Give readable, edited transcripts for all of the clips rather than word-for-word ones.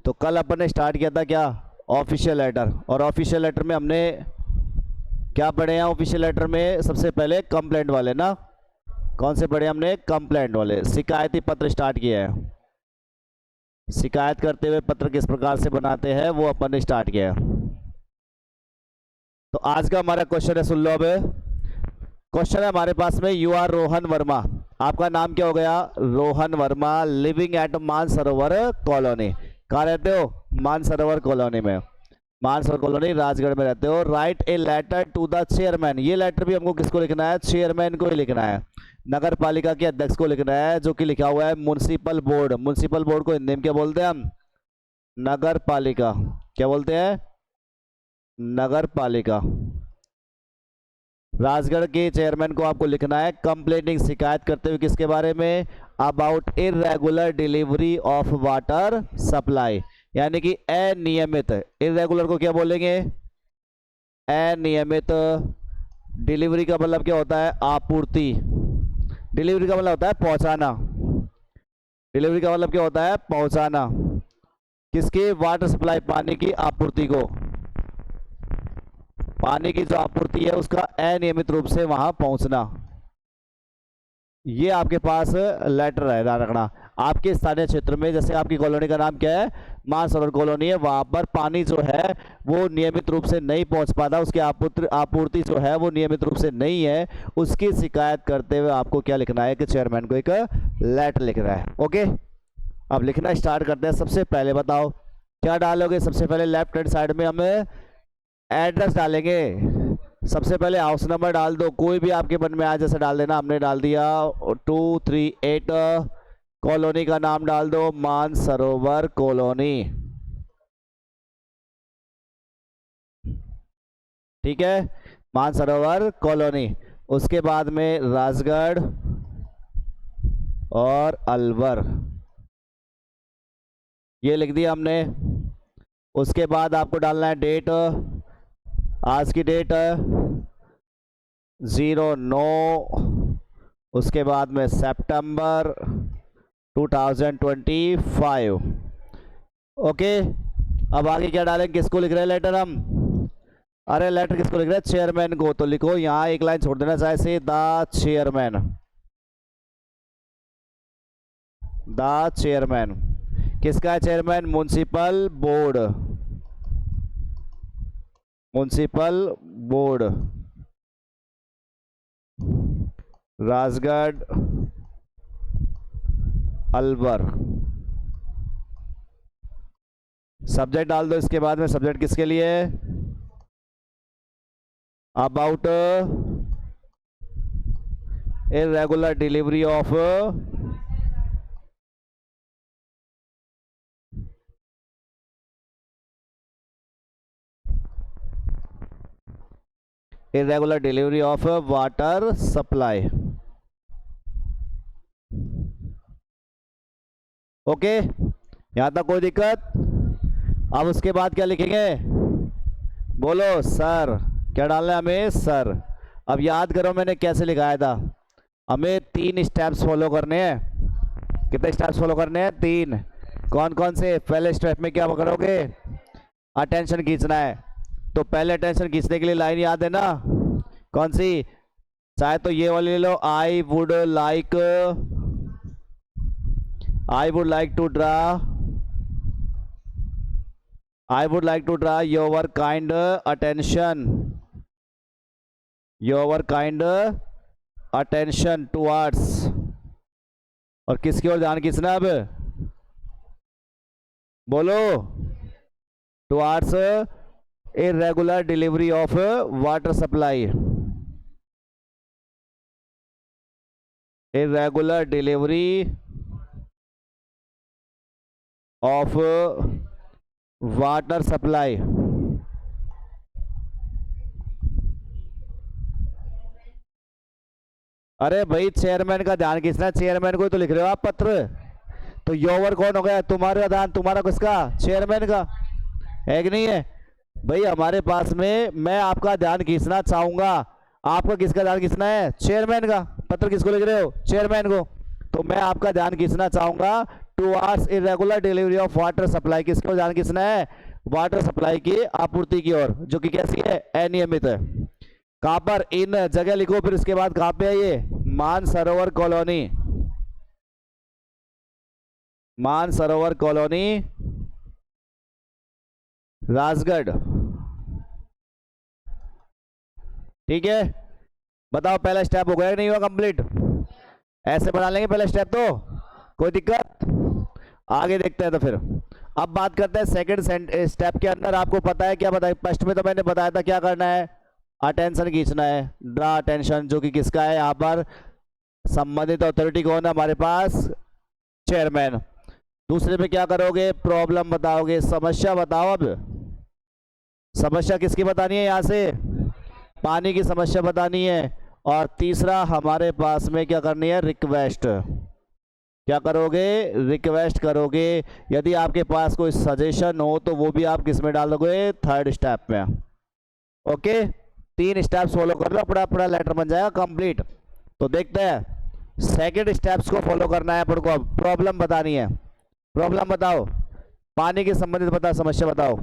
तो कल अपन ने स्टार्ट किया था क्या, ऑफिशियल लेटर। और ऑफिशियल लेटर में हमने क्या पढ़े हैं? ऑफिशियल लेटर में सबसे पहले कंप्लेंट वाले ना, कौन से पढ़े हमने? कंप्लेंट वाले। शिकायती पत्र स्टार्ट किया है, शिकायत करते हुए पत्र किस प्रकार से बनाते हैं वो अपन ने स्टार्ट किया है। तो आज का हमारा क्वेश्चन है, सुन लो। अब क्वेश्चन है हमारे पास में, यू आर रोहन वर्मा, आपका नाम क्या हो गया? Rohan Verma, living at Mansarovar colony. कहाँ रहते हो? मानसरोवर कॉलोनी में। मानसरोवर कॉलोनी राजगढ़ में रहते हो। Write a letter to the chairman, ये लेटर भी हमको किसको लिखना है? चेयरमैन को ही लिखना है, नगर पालिका के अध्यक्ष को लिखना है, जो कि लिखा हुआ है म्युनिसिपल बोर्ड। म्युनिसिपल बोर्ड को हिंदी में क्या बोलते हैं हम? नगर पालिका। क्या बोलते हैं? नगर पालिका। राजगढ़ के चेयरमैन को आपको लिखना है कंप्लेनिंग, शिकायत करते हुए किसके बारे में? About irregular delivery of water supply, यानी कि अनियमित। इरेगुलर को क्या बोलेंगे? अनियमित। डिलीवरी का मतलब क्या होता है? आपूर्ति। डिलीवरी का मतलब होता है पहुंचाना। डिलीवरी का मतलब क्या होता है? पहुंचाना। किसकी? वाटर सप्लाई, पानी की आपूर्ति को। पानी की जो आपूर्ति है उसका अनियमित रूप से वहां पहुंचना। ये आपके पास लेटर है, ध्यान रखना। आपके स्थानीय क्षेत्र में, जैसे आपकी कॉलोनी का नाम क्या है? मानसरोवर कॉलोनी है, वहां पर पानी जो है वो नियमित रूप से नहीं पहुंच पाता, उसकी आपूर्ति जो है वो नियमित रूप से नहीं है, उसकी शिकायत करते हुए आपको क्या लिखना है? कि चेयरमैन को एक लेटर लिखना है। ओके, अब लिखना स्टार्ट करते हैं। सबसे पहले बताओ क्या डालोगे? सबसे पहले लेफ्ट हैंड साइड में हम एड्रेस डालेंगे। सबसे पहले हाउस नंबर डाल दो, कोई भी आपके मन में आए जैसे डाल देना। हमने डाल दिया 238। कॉलोनी का नाम डाल दो मानसरोवर कॉलोनी, ठीक है? मानसरोवर कॉलोनी। उसके बाद में राजगढ़ और अलवर, ये लिख दिया हमने। उसके बाद आपको डालना है डेट, आज की डेट 09, उसके बाद में सितंबर 2025। ओके, अब आगे क्या डालेंगे? किसको लिख रहे हैं लेटर हम? अरे लेटर किसको लिख रहे हैं? चेयरमैन को। तो लिखो यहाँ एक लाइन छोड़ देना चाहे से, द चेयरमैन। द चेयरमैन किसका है? Chairman municipal board. Municipal board Rajgarh Alwar. Subject डाल दो इसके बाद में। सब्जेक्ट किसके लिए? About irregular delivery of irregular delivery of water supply. Okay, यहां तक कोई दिक्कत? अब उसके बाद क्या लिखेंगे? बोलो सर। क्या डालना है हमें? सर। अब याद करो मैंने कैसे लिखाया था। हमें 3 स्टेप्स फॉलो करने हैं। कितने स्टेप्स फॉलो करने हैं? 3। कौन कौन से? पहले स्टेप में क्या करोगे? अटेंशन खींचना है। तो पहले अटेंशन खींचने के लिए लाइन याद है ना? कौन सी? चाहे तो ये वाली ले लो, I would like to draw your kind attention towards. और किसकी ओर ध्यान खींचना? अब बोलो, towards irregular delivery of water supply. Irregular delivery of water supply. अरे भाई चेयरमैन का ध्यान खींचना, चेयरमैन को तो लिख रहे हो आप पत्र। तो योवर कौन हो गया? तुम्हारा ध्यान, तुम्हारा किसका? चेयरमैन का है कि नहीं है? भाई हमारे पास में मैं आपका ध्यान खींचना चाहूंगा, आपका किसका ध्यान खींचना है? चेयरमैन का। पत्र किसको लिख रहे हो? चेयरमैन को। तो मैं आपका ध्यान खींचना चाहूंगा 2 hours irregular delivery of water supply, किसकी ओर जाना, किसने है, वाटर सप्लाई की आपूर्ति की ओर, जो कि कैसी है, अनियमित है। कहां पर, इन जगह लिखो, फिर उसके बाद कहां पे है ये, मानसरोवर कॉलोनी, मानसरोवर कॉलोनी, राजगढ़। ठीक है, बताओ पहला स्टेप हो गया कि नहीं हुआ कंप्लीट? ऐसे बना लेंगे पहला स्टेप, तो कोई दिक्कत? आगे देखते हैं। तो फिर अब बात करते हैं सेकंड स्टेप के अंदर। आपको पता है क्या बताया, फर्स्ट में तो मैंने बताया था क्या करना है, अटेंशन खींचना है, ड्रा अटेंशन, जो कि किसका है यहाँ पर, संबंधित अथॉरिटी कौन है हमारे पास, चेयरमैन। दूसरे में क्या करोगे, प्रॉब्लम बताओगे, समस्या बताओ। अब समस्या किसकी बतानी है, यहाँ से पानी की समस्या बतानी है। और तीसरा हमारे पास में क्या करनी है, रिक्वेस्ट। क्या करोगे, रिक्वेस्ट करोगे। यदि आपके पास कोई सजेशन हो तो वो भी आप किस में डाल दोगे, थर्ड स्टेप में। ओके, 3 स्टेप्स फॉलो कर लो, अपना अपना लेटर बन जाएगा कंप्लीट। तो देखते हैं, सेकंड स्टेप्स को फॉलो करना है अपन को। अब प्रॉब्लम बतानी है, प्रॉब्लम बताओ, पानी के संबंधित बताओ, समस्या बताओ।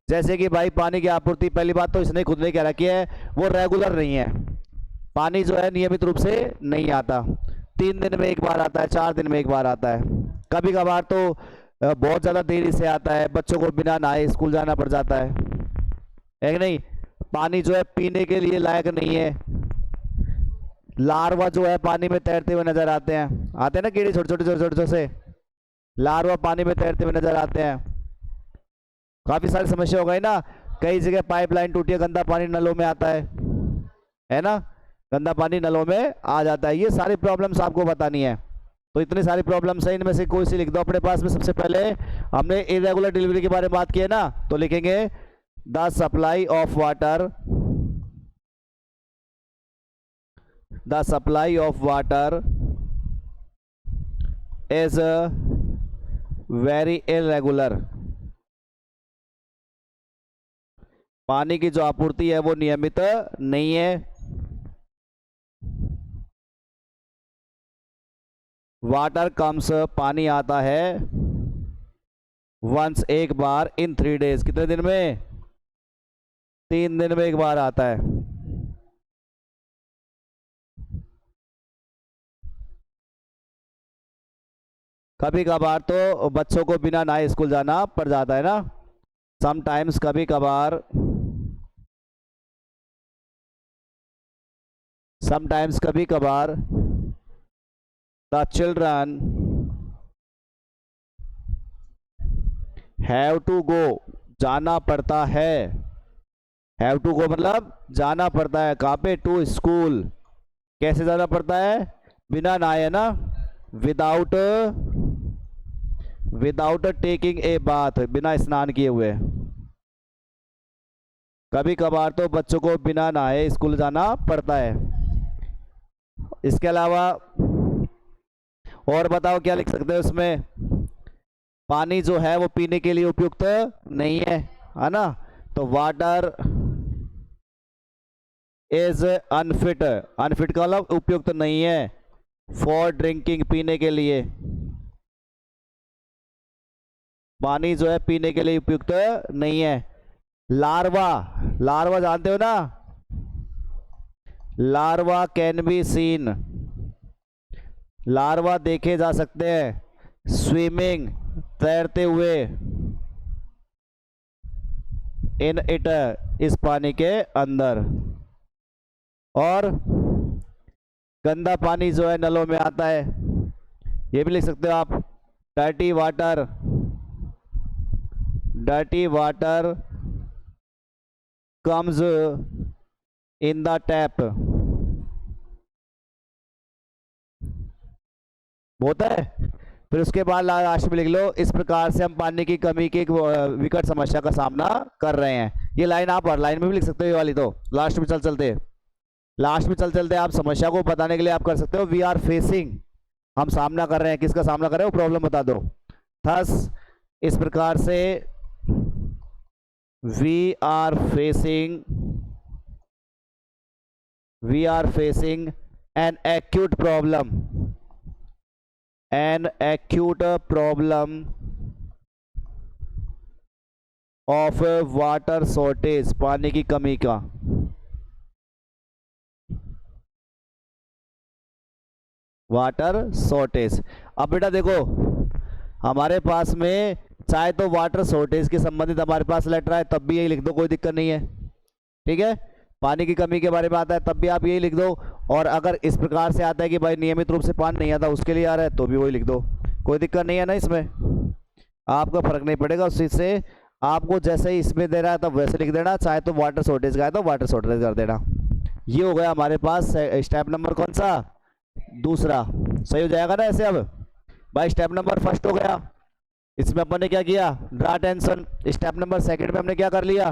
जैसे कि भाई पानी की आपूर्ति, पहली बात तो इसने खुद ने कह रखी है, वो रेगुलर नहीं है, पानी जो है नियमित रूप से नहीं आता, 3 दिन में एक बार आता है, 4 दिन में एक बार आता है, कभी कभार तो बहुत ज़्यादा देरी से आता है, बच्चों को बिना नहाए स्कूल जाना पड़ जाता है कि नहीं। पानी जो है पीने के लिए लायक नहीं है, लार्वा जो है पानी में तैरते हुए नजर आते हैं ना, कीड़े छोटे छोटे छोटे छोटे से लार्वा पानी में तैरते हुए नजर आते हैं। काफी सारी समस्या हो गई ना, कई जगह पाइपलाइन टूटी है, गंदा पानी नलों में आता है ना, गंदा पानी नलों में आ जाता है। ये सारी प्रॉब्लम्स आपको बतानी है। तो इतनी सारी प्रॉब्लम्स है, इनमें से कोई सी लिख दो अपने पास में। सबसे पहले हमने इरेगुलर डिलीवरी के बारे में बात की है ना, तो लिखेंगे the supply of water, the supply of water is very irregular. पानी की जो आपूर्ति है वो नियमित नहीं है। वाटर कम्स, पानी आता है, वंस, एक बार, इन 3 डेज, कितने दिन में, 3 दिन में एक बार आता है। कभी कभार तो बच्चों को बिना नहाए स्कूल जाना पड़ जाता है ना, समटाइम्स, कभी कभार, समटाइम्स, कभी कभार, the children have to go, जाना पड़ता है, हैव टू गो मतलब जाना पड़ता है, कहाँ पे, टू स्कूल। कैसे जाना पड़ता है, बिना नहाए ना, without, without taking a bath, बिना स्नान किए हुए। कभी कभार तो बच्चों को बिना नहाए स्कूल जाना पड़ता है। इसके अलावा और बताओ क्या लिख सकते हैं उसमें, पानी जो है वो पीने के लिए उपयुक्त नहीं है ना, तो वाटर इज अनफिट, अनफिट का मतलब उपयुक्त नहीं है, फॉर ड्रिंकिंग, पीने के लिए, पानी जो है पीने के लिए उपयुक्त नहीं है। लार्वा, लार्वा जानते हो ना, larva can be seen, larva देखे जा सकते हैं, स्विमिंग, तैरते हुए, इन इट, इस पानी के अंदर। और गंदा पानी जो है नलों में आता है, ये भी लिख सकते हो आप, dirty water, dirty water comes in the tap, होता है। फिर उसके बाद लास्ट में लिख लो, इस प्रकार से हम पानी की कमी की एक विकट समस्या का सामना कर रहे हैं। ये लाइन आप और लाइन में भी लिख सकते हो, ये वाली तो लास्ट में चल चलते, लास्ट में चल चलते आप समस्या को बताने के लिए आप कर सकते हो, वी आर फेसिंग, हम सामना कर रहे हैं, किसका सामना कर रहे हो, प्रॉब्लम बता दो। थस, इस प्रकार से, we are facing, we are facing an acute problem, an acute problem of water shortage, पानी की कमी का। Water shortage. अब बेटा देखो, हमारे पास में चाहे तो वाटर शॉर्टेज के संबंधित हमारे पास लेटर आए तब भी यही लिख दो, कोई दिक्कत नहीं है। ठीक है, पानी की कमी के बारे में आता है तब भी आप यही लिख दो, और अगर इस प्रकार से आता है कि भाई नियमित रूप से पानी नहीं आता उसके लिए आ रहा है तो भी वही लिख दो, कोई दिक्कत नहीं है ना। इसमें आपका फर्क नहीं पड़ेगा उस चीज़ से, आपको जैसे ही इसमें दे रहा है तब वैसे लिख देना, चाहे तो वाटर शॉर्टेज का है तो वाटर शॉर्टेज कर देना। ये हो गया हमारे पास स्टेप नंबर कौन सा, दूसरा। सही हो जाएगा ना ऐसे। अब भाई स्टेप नंबर फर्स्ट हो गया, इसमें अपन ने क्या किया, draw tension. Step number second में हमने क्या कर लिया,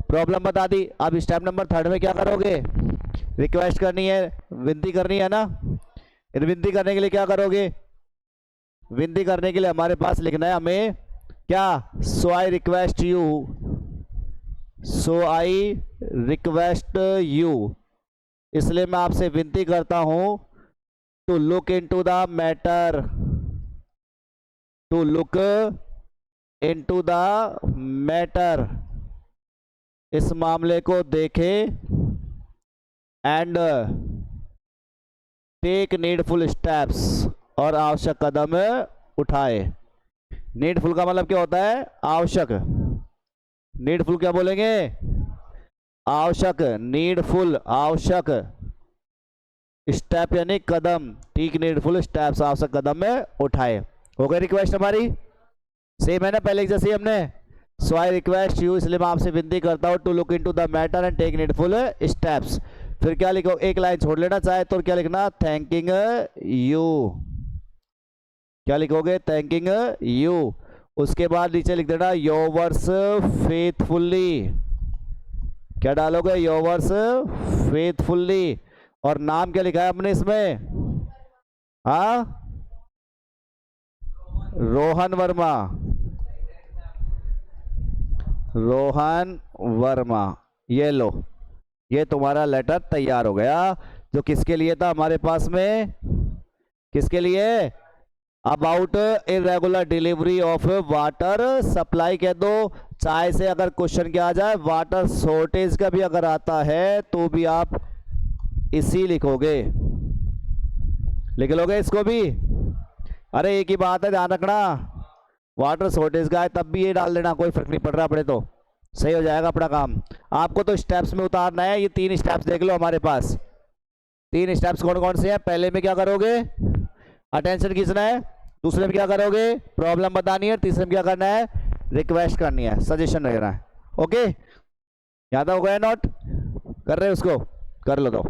प्रॉब्लम बता दी। अब स्टेप नंबर थर्ड में क्या करोगे, रिक्वेस्ट करनी है, विनती करनी है ना। विनती करने के लिए क्या करोगे, विनती करने के लिए हमारे पास लिखना है हमें क्या, so I request you, so I request you, इसलिए मैं आपसे विनती करता हूं to look into the matter, to look into the matter, इस मामले को देखें, एंड टेक नीडफुल स्टेप्स, और आवश्यक कदम उठाए। नीडफुल का मतलब क्या होता है, आवश्यक। नीडफुल क्या बोलेंगे, आवश्यक। नीडफुल आवश्यक, स्टेप यानी कदम, टेक नीडफुल स्टेप्स, आवश्यक कदम में उठाए। हो गई रिक्वेस्ट हमारी, सेम है ना पहले जैसे हमने, सो आई रिक्वेस्ट यू, इसलिए मैं आपसे विनती करता हूँ to look into the matter and take needful steps. फिर क्या लिखो, एक लाइन छोड़ लेना चाहे तो क्या लिखना, थैंकिंग यू, क्या लिखोगे, थैंकिंग यू। उसके बाद नीचे लिख देना योवर्स फेथफुल्ली, क्या डालोगे, योवर्स फेथफुल्ली। और नाम क्या लिखा है हमने इसमें, हाँ, रोहन वर्मा, रोहन वर्मा। ये लो, ये तुम्हारा लेटर तैयार हो गया, जो किसके लिए था हमारे पास में, किसके लिए, about irregular delivery of water supply कह दो। चाहे से अगर क्वेश्चन क्या आ जाए, वाटर शॉर्टेज का भी अगर आता है तो भी आप इसी लिखोगे, लिख लोगे इसको भी। अरे एक ही बात है, ध्यान रखना, वाटर शॉर्टेज का है तब भी ये डाल देना, कोई फर्क नहीं पड़ रहा अपने तो, सही हो जाएगा अपना काम। आपको तो स्टेप्स में उतारना है, ये 3 स्टेप्स देख लो हमारे पास। 3 स्टेप्स कौन कौन से हैं, पहले में क्या करोगे, अटेंशन खींचना है, दूसरे में क्या करोगे, प्रॉब्लम बतानी है, तीसरे में क्या करना है, रिक्वेस्ट करनी है, सजेशन लेना है। ओके, याद हो गया नोट, कर रहे हो उसको, कर लो तो।